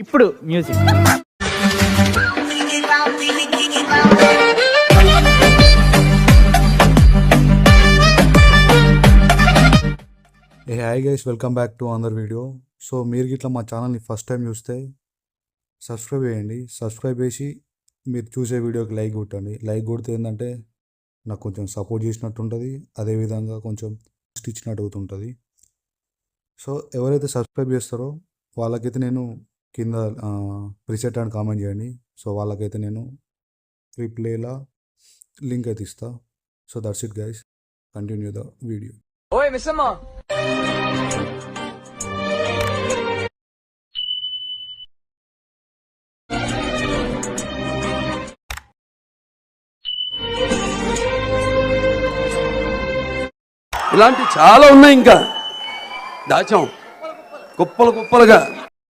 ఇప్పుడు music. A hi guys, welcome back to another video. So మీరు గిట్లా మా ఛానల్ని ఫస్ట్ టైం చూస్తే సబ్స్క్రైబ్ చేయండి. సబ్స్క్రైబ్ చేసి మీరు చూసే వీడియోకి లైక్ కొట్టండి. లైక్ కొడితే ఏంటంటే నాకు కొంచెం సపోర్ట్ చేసినట్టు ఉంటుంది, అదేవిధంగా కొంచెం ఇచ్చినట్టు అవుతుంటుంది. సో ఎవరైతే సబ్స్క్రైబ్ చేస్తారో వాళ్ళకైతే నేను కింద ప్రిసెట్ అని కామెంట్ చేయండి. సో వాళ్ళకైతే నేను రిప్లేలా లింక్ అయితే ఇస్తా. So that's it guys, continue the video. ఓయ్ మిస్సమ్మ, ఇలాంటి చాలా ఉన్నాయి, ఇంకా దాచాం కుప్పలు కుప్పలుగా.